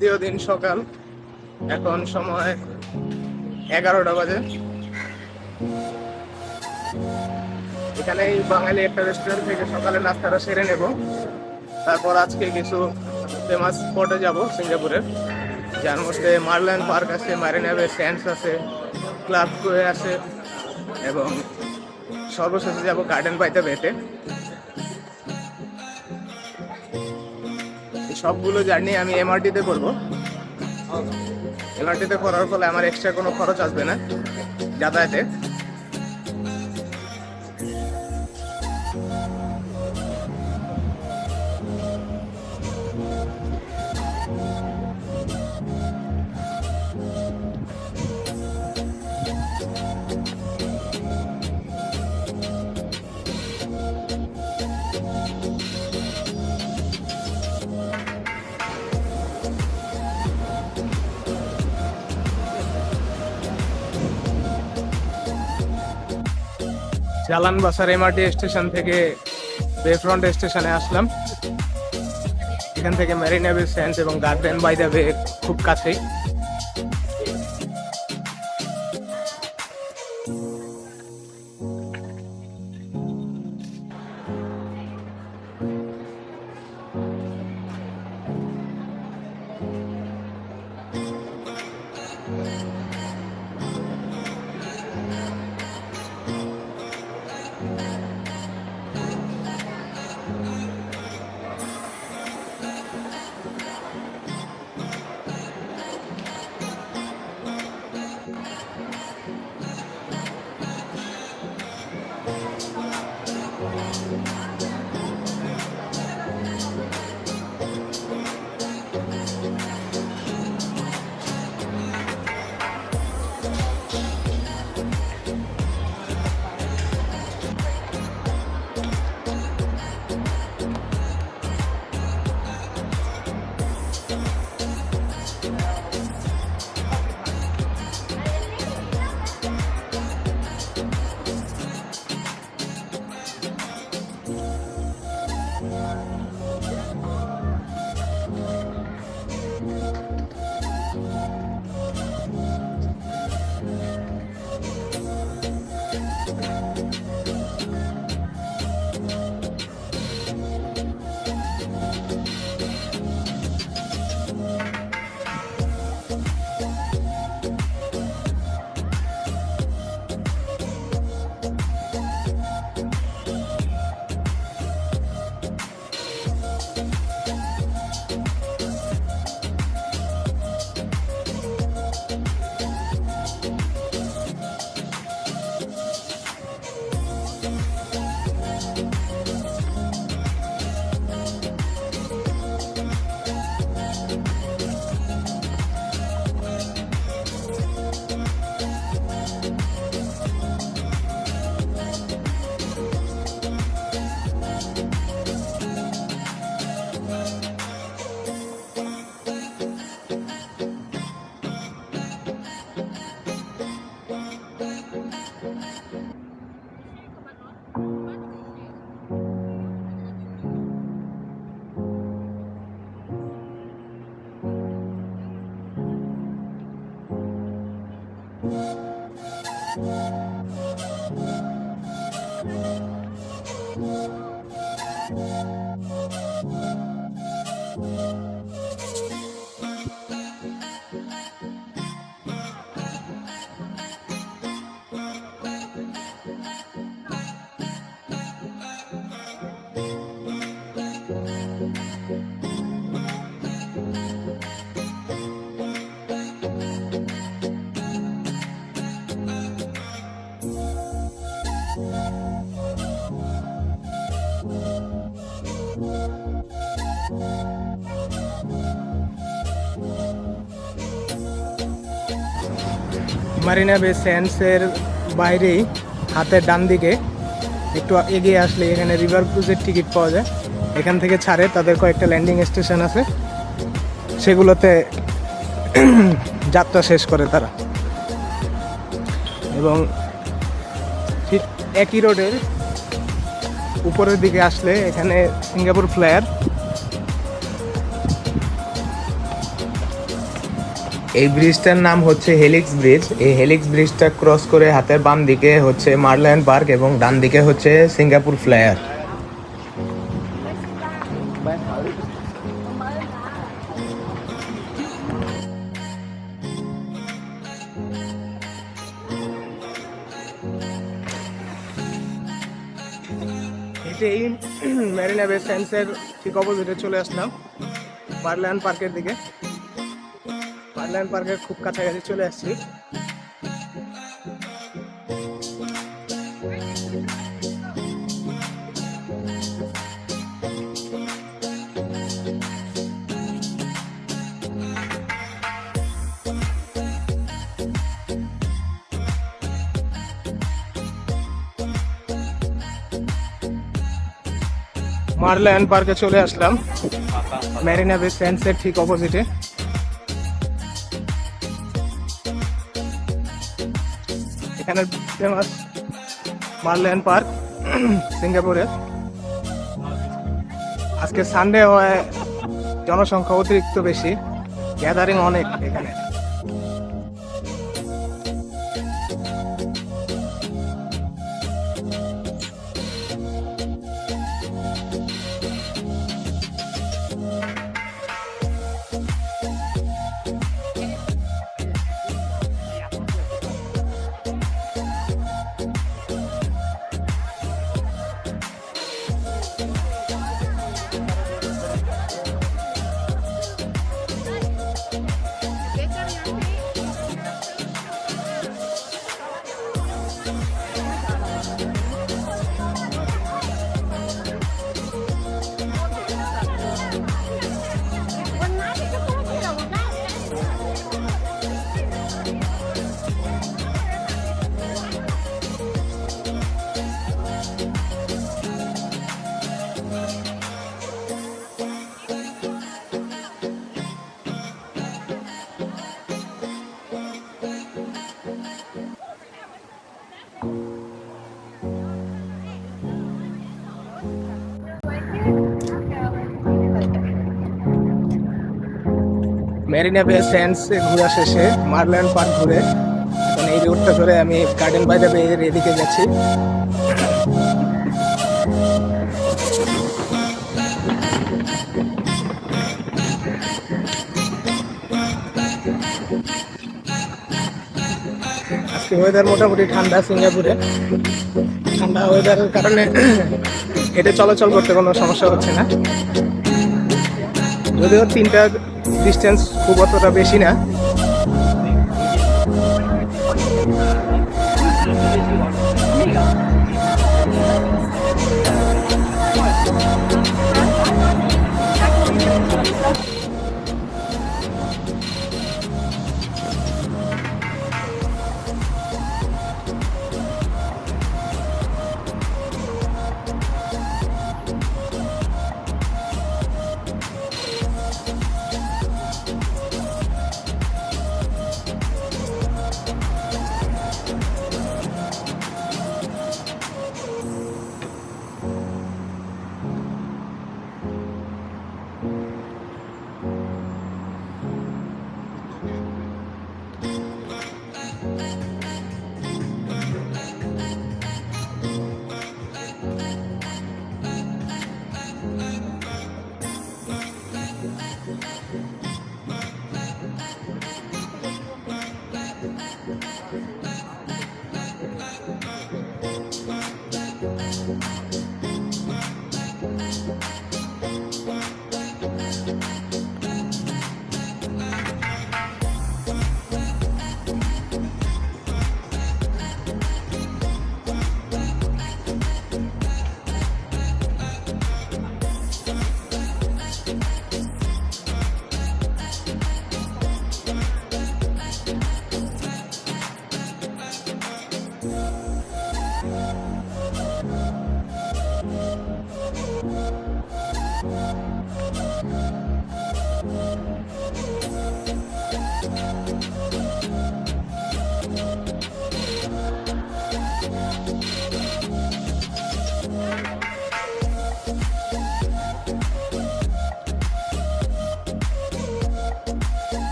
দ্বিতীয় দিন সকাল, এখন সময় 11টা বাজে। এখানে বাঙালি একটা রেস্টুরেন্ট থেকে সকালে নাস্তাটা সেরে নেব, তারপর আজকে কিছু ফেমাস স্পটে যাব সিঙ্গাপুরের, যার মধ্যে মার্ল্যান্ড পার্ক আছে, মারিনা বে স্যান্ডস আছে, ক্লাব কোয়ে আছে এবং সর্বশেষে যাব গার্ডেন বাই দ্য বেতে। সবগুলো জার্নি আমি এমআরটিতে করবো। এমআরটিতে করার ফলে আমার এক্সট্রা কোনো খরচ আসবে না যাতায়াতে। জালান বাসার এমআরটি স্টেশন থেকে বেফ্রন্ট স্টেশনে আসলাম। এখান থেকে মেরিনা বে স্যান্ডস এবং গার্ডেন বাই দ্য বে খুব কাছেই। মারিনা বে স্যান্ডসের বাইরেই হাতের ডান দিকে একটু এগিয়ে আসলে এখানে রিভার ক্রুজের টিকিট পাওয়া যায়। এখান থেকে ছাড়ে, তাদের কয়েকটা ল্যান্ডিং স্টেশন আছে, সেগুলোতে যাত্রা শেষ করে তারা। এবং ঠিক একই রোডের উপরের দিকে আসলে এখানে সিঙ্গাপুর ফ্লায়ার, এই ব্রিজটার নাম হচ্ছে হেলিক্স ব্রিজ। এই হেলিক্স ব্রিজটা ক্রস করে হাতের বাম দিকে হচ্ছে মার্লায়ন পার্ক এবং ডান দিকে হচ্ছে সিঙ্গাপুর ফ্লায়ার। এই মেরিনা বে স্যান্ডসের ঠিক অপোজিটে চলে আসলাম মার্লায়ন পার্কের দিকে। মার্লায়ন পার্কের খুব কাছাকাছি চলে আসছি। মার্লায়ন পার্কে চলে আসলাম মেরিনা বে স্যান্ডসের ঠিক অপোজিটে। এখানে ফেমাস মার্লায়ন পার্ক সিঙ্গাপুরে। আজকে সানডে হয়, জনসংখ্যা অতিরিক্ত বেশি, গ্যাদারিং অনেক এখানে। মেরিনা বে স্যান্ডস ঘোরা শেষে মার্লায়ন পার্ক ঘুরে এখন এই রোডটা ধরে আমি গার্ডেন বাই দ্য বে এর এদিকে যাচ্ছি। আজকে ওয়েদার মোটামুটি ঠান্ডা সিঙ্গাপুরে। ঠান্ডা ওয়েদারের কারণে হেঁটে চলাচল করতে কোনো সমস্যা হচ্ছে না, যদিও 3টা ডিস্টেন্স খুব অতটা বেশি না।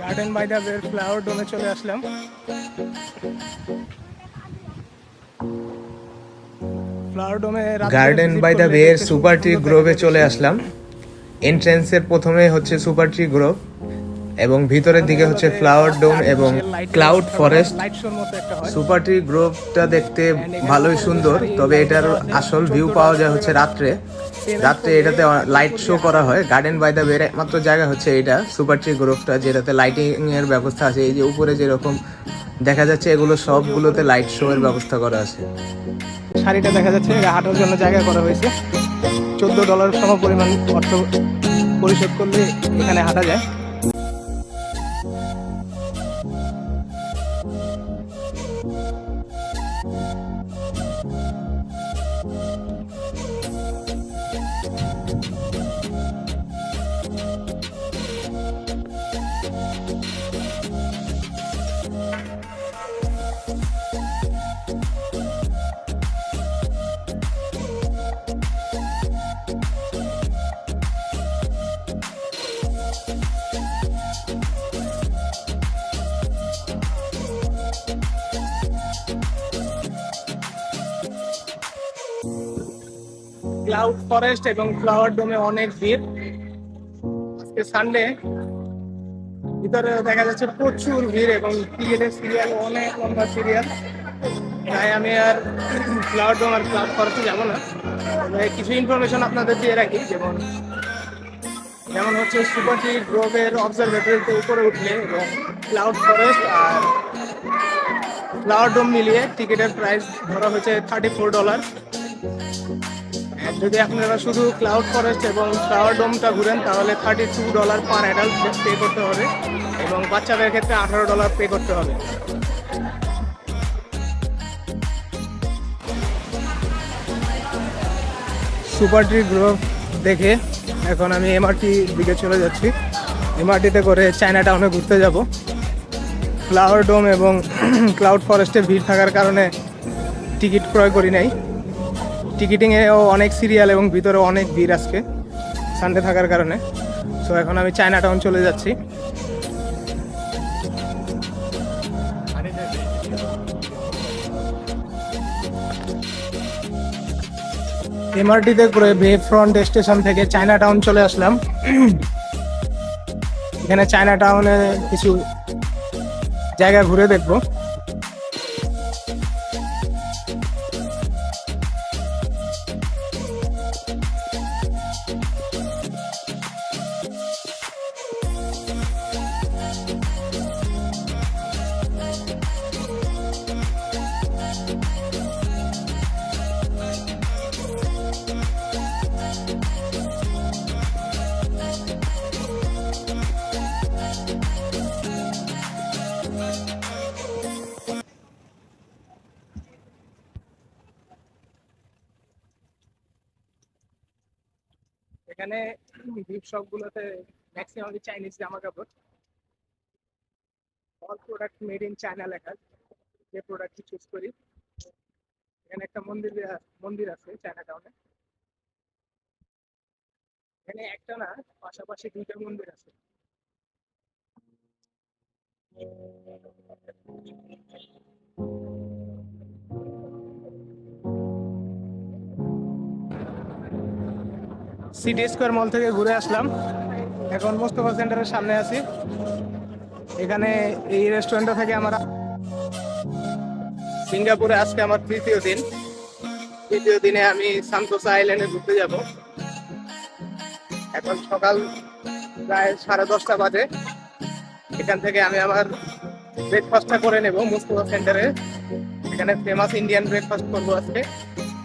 গার্ডেন বাই দ্য বের ফ্লাওয়ার ডোমে চলে আসলাম। ফ্লাওয়ার ডোমে গার্ডেন বাই দ্য বের সুপার ট্রি গ্রোভে চলে আসলাম। এন্ট্রেন্সের প্রথমে হচ্ছে সুপার ট্রি গ্রোভ এবং ভিতরের দিকে হচ্ছে ফ্লাওয়ার ডোম এবং ক্লাউড ফরেস্ট। সুপার ট্রি গ্রোভটা দেখতে ভালোই সুন্দর, তবে এটার আসল ভিউ পাওয়া যায় হচ্ছে রাত্রে। রাত্রে এটাতে লাইট শো করা হয়। গার্ডেন বাই দ্য বের একমাত্র জায়গা হচ্ছে এটা সুপার ট্রি গ্রোভটা, যেটাতে লাইটিং এর ব্যবস্থা আছে। এই যে উপরে যেরকম দেখা যাচ্ছে, এগুলো সবগুলোতে লাইট শো এর ব্যবস্থা করা আছে। শাড়িটা দেখা যাচ্ছে, হাঁটার জন্য জায়গা করা হয়েছে। $14 সম পরিমাণ অর্থ পরিশোধ করলে এখানে হাঁটা যায়। ক্লাউড ফরেস্ট এবং ফ্লাওয়ার ডোমে অনেক ভিড়। আজকে সানডে, ভিতরে দেখা যাচ্ছে প্রচুর ভিড় এবং টিকিটের সিরিয়াল অনেক লম্বা সিরিয়াল। তাই আমি আর ফ্লাওয়ার ডোম আর ক্লাউড ফরেস্টে যাবো না। কিছু ইনফরমেশন আপনাদের দিয়ে রাখি, যেমন হচ্ছে সুপার ট্রি গ্রোভের অবজারভেটরিতে উপরে উঠলে এবং ক্লাউড ফরেস্ট আর ফ্লাওয়ার ডোম মিলিয়ে টিকিটের প্রাইস ধরা হয়েছে $34। যদি আপনারা শুধু ক্লাউড ফরেস্ট এবং ফ্লাওয়ার ডোমটা ঘুরেন তাহলে $32 পার অ্যাডাল্ট পে করতে হবে এবং বাচ্চাদের ক্ষেত্রে $18 পে করতে হবে। সুপার ট্রি গ্রোভ দেখে এখন আমি এমআরটি দিকে চলে যাচ্ছি। এমআরটিতে করে চায়না টাউনে ঘুরতে যাব। ফ্লাওয়ার ডোম এবং ক্লাউড ফরেস্টে ভিড় থাকার কারণে টিকিট ক্রয় করি নাই। টিকিটিংয়েও অনেক সিরিয়াল এবং ভিতরে অনেক ভিড় আজকে সানডে থাকার কারণে। সো এখন আমি চায়না টাউন চলে যাচ্ছি। এমআরটিতে করে বে ফ্রন্ট স্টেশন থেকে চায়না টাউন চলে আসলাম। এখানে চায়না টাউনে কিছু জায়গা ঘুরে দেখবো। এখানে গিফট শপ গুলোতে ম্যাক্সিমাম চাইনিজ জামা কাপড়, all product made in China লেখা। যে প্রোডাক্ট চুজ করি। এখানে একটা মন্দির আছে চায়না টাউনে। এখানে একটা না, পাশাপাশি দুইটা মন্দির আছে। সিটি স্কোয়ার মল থেকে ঘুরে আসলাম। এখন মোস্তফা সেন্টারের সামনে আছি। এখানে এই রেস্টুরেন্টটা থেকে আমরা সিঙ্গাপুরে আজকে আমার তৃতীয় দিনে আমি সান্তোসা আইল্যান্ডে ঘুরতে যাব। এখন সকাল প্রায় 10:30 বাজে। এখান থেকে আমি আমার ব্রেকফাস্টটা করে নেব মোস্তফা সেন্টারে। এখানে ফেমাস ইন্ডিয়ান ব্রেকফাস্ট করবো আজকে,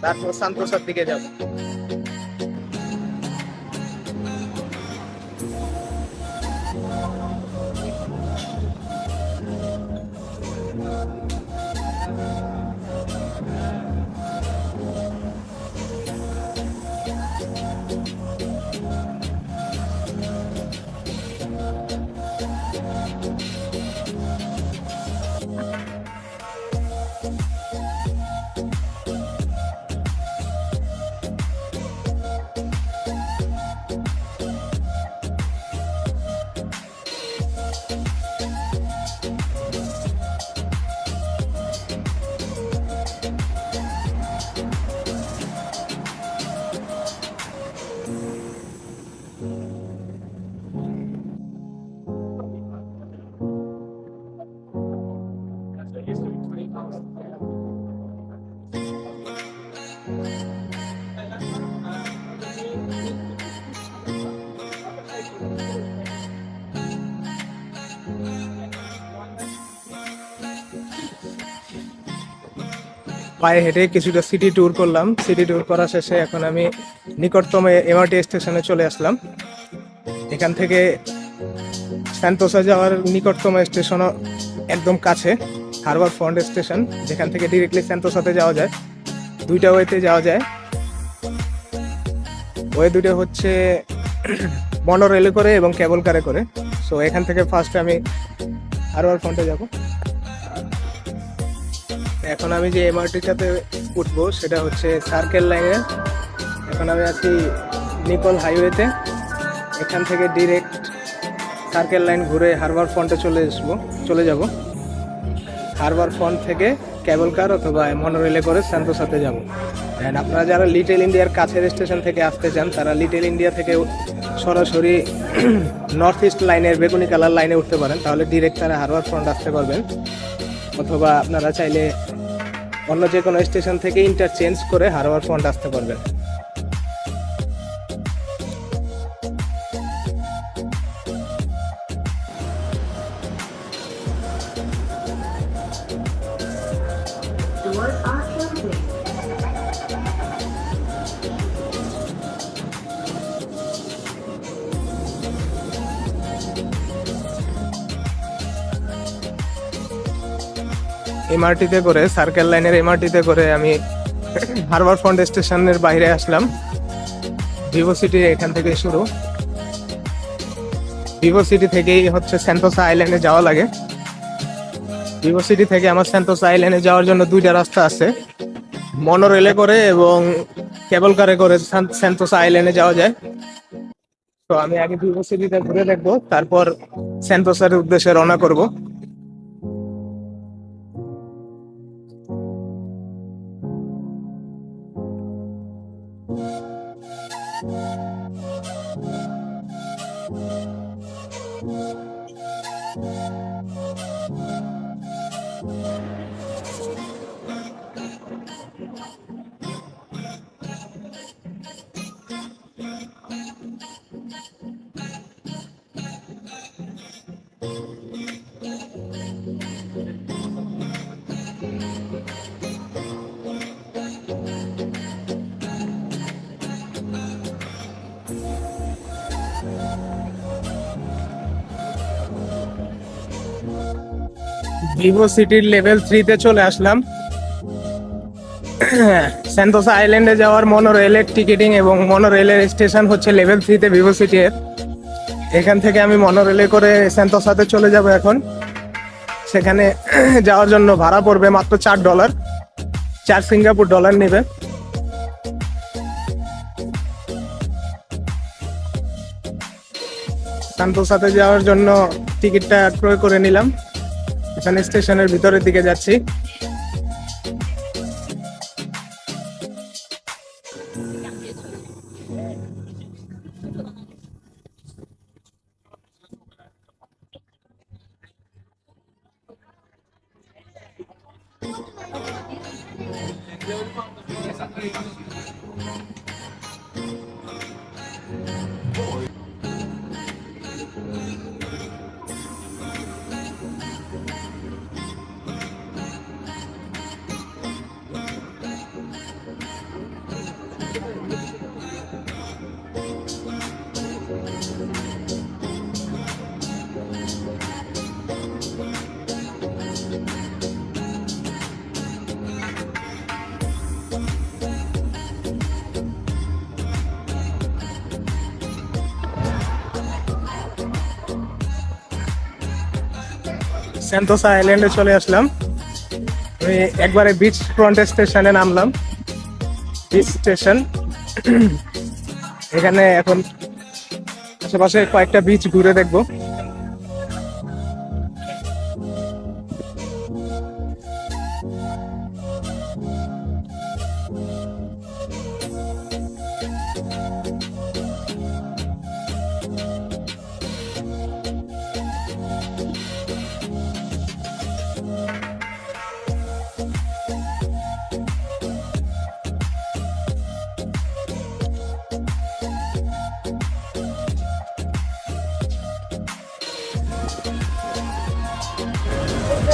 তারপর সান্তোসার দিকে যাব। পায়ে হেঁটে কিছুটা সিটি ট্যুর করলাম। সিটি ট্যুর করা শেষে এখন আমি নিকটতম এমআরটি স্টেশনে চলে আসলাম। এখান থেকে স্যান্তোসা যাওয়ার নিকটতম স্টেশনও একদম কাছে, হারবার ফ্রন্ট স্টেশন, যেখান থেকে ডিরেক্টলি স্যান্তোসাতে যাওয়া যায়। দুইটা ওয়েতে যাওয়া যায়। ওয়ে দুটো হচ্ছে মনোরেলে করে এবং কেবল কারে করে। সো এখান থেকে ফার্স্টে আমি হারবার ফ্রন্টে যাব। এখন আমি যে এমআরটিটাতে উঠবো সেটা হচ্ছে সার্কেল লাইনে। এখন আমি আছি নিকল হাইওয়েতে। এখান থেকে ডিরেক্ট সার্কেল লাইন ঘুরে হারবার ফ্রন্টে চলে যাব। হারবার ফ্রন্ট থেকে কেবল কার অথবা মনোরেলে করে স্যান্তোসাতে যাব। অ্যান্ড আপনারা যারা লিটল ইন্ডিয়ার কাছের স্টেশন থেকে আসতে চান তারা লিটল ইন্ডিয়া থেকে সরাসরি নর্থ ইস্ট লাইনের বেগুনি কালার লাইনে উঠতে পারেন, তাহলে ডিরেক্ট তারা হারবার ফ্রন্ট আসতে পারবেন। অথবা আপনারা চাইলে অন্য যে কোনো স্টেশন থেকে ইন্টারচেঞ্জ করে হারবার ফ্রন্ট আসতে পারবেন। Doors are closing. এমআরটিতে করে, সার্কেল লাইনের এমআরটিতে করে আমি হারবার ফ্রন্ট স্টেশনের বাইরে আসলাম। ভিভো সিটি এখান থেকে শুরু। ভিভো সিটি থেকেই হচ্ছে স্যান্তোসা আইল্যান্ডে যাওয়া লাগে। ভিভো সিটি থেকে আমার স্যান্তোসা আইল্যান্ডে যাওয়ার জন্য দুইটা রাস্তা আছে, মনোরেলে করে এবং কেবল কারে করে স্যান্তোসা আইল্যান্ডে যাওয়া যায়। তো আমি আগে ভিভো সিটিতে ঘুরে দেখবো, তারপর স্যান্তোসার উদ্দেশ্যে রওনা করব। ভিভো সিটির লেভেল 3-তে চলে আসলাম। স্যান্তোসা আইল্যান্ডে যাওয়ার মনোরেলের টিকিটিং এবং মনোরেলের স্টেশন হচ্ছে লেভেল 3-তে ভিভো সিটির। এখান থেকে আমি মনোরেলে করে স্যান্তোসাতে চলে যাব। এখন সেখানে যাওয়ার জন্য ভাড়া পড়বে মাত্র $4, 4 সিঙ্গাপুর ডলার নেবে। স্যান্তোসাতে যাওয়ার জন্য টিকিটটা ক্রয় করে নিলাম। এখানে স্টেশনের ভিতরের দিকে যাচ্ছি। স্যান্তোসা আইল্যান্ডে চলে আসলাম। আমি একবারে বিচ ফ্রন্ট স্টেশনে নামলাম। বিচ স্টেশন, এখানে এখন আশেপাশে কয়েকটা বিচ ঘুরে দেখবো।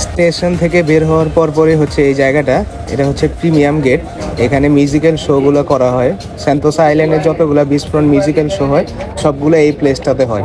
স্টেশন থেকে বের হওয়ার পরই হচ্ছে এই জায়গাটা, এটা হচ্ছে প্রিমিয়াম গেট। এখানে মিউজিক্যাল শোগুলো করা হয়। সেন্টোসা আইল্যান্ডে যতগুলো বিচ ফ্রন্ট মিউজিক্যাল শো হয় সবগুলো এই প্লেসটাতে হয়।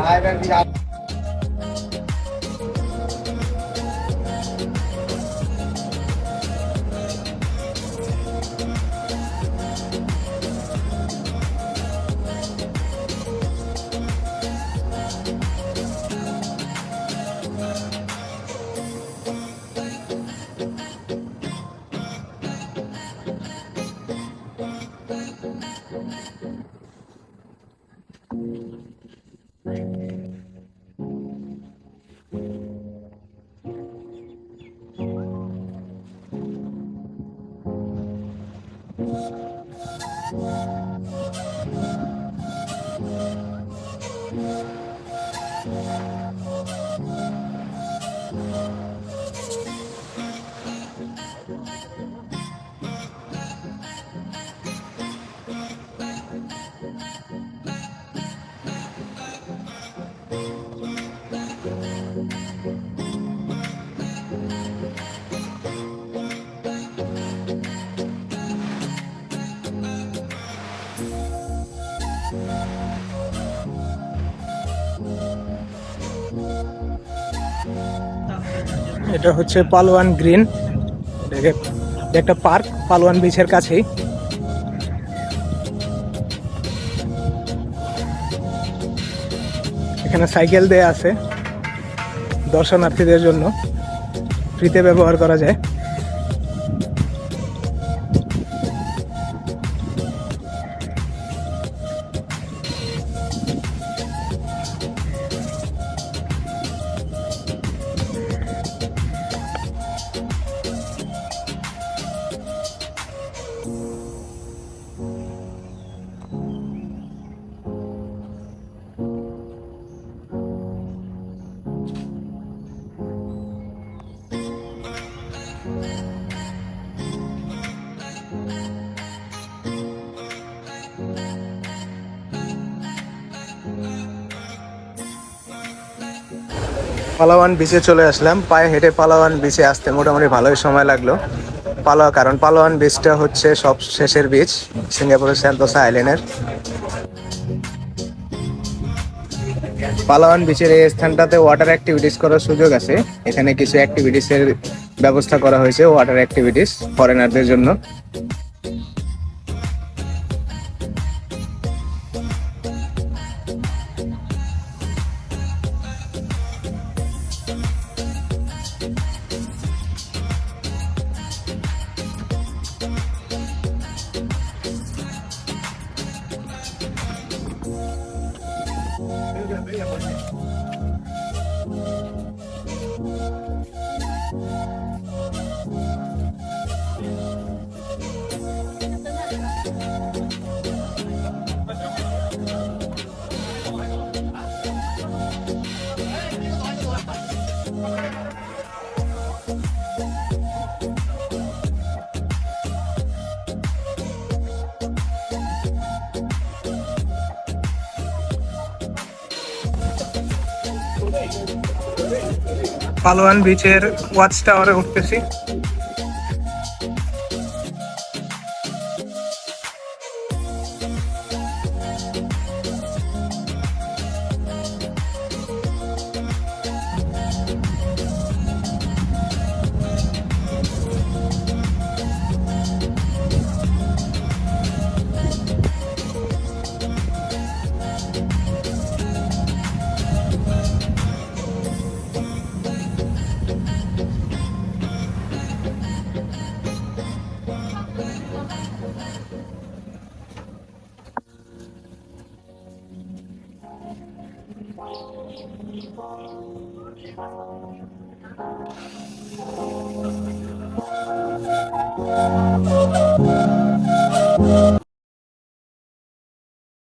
এটা হচ্ছে পালোয়ান গ্রিন, এটা একটা পার্ক পালোয়ান বিচের কাছেই। এখানে সাইকেল দেয়া আছে দর্শনার্থীদের জন্য, ফ্রিতে ব্যবহার করা যায়। পালাওয়ান বিচে চলে আসলাম। পায়ে হেঁটে পালাওয়ান বিচে আসতে মোটামুটি ভালোই সময় লাগলো। কারণ পালাওয়ান বিচটা হচ্ছে সব শেষের বিচ সিঙ্গাপুরের সেন্টোসা আইল্যান্ডের। পালাওয়ান বিচের এই স্থানটাতে ওয়াটার অ্যাক্টিভিটিস করার সুযোগ আছে। এখানে কিছু অ্যাক্টিভিটিসের ব্যবস্থা করা হয়েছে, ওয়াটার অ্যাক্টিভিটিস ফরেনারদের জন্য। পালোয়ান বিচের ওয়াচ টাওয়ারে উঠতেছি।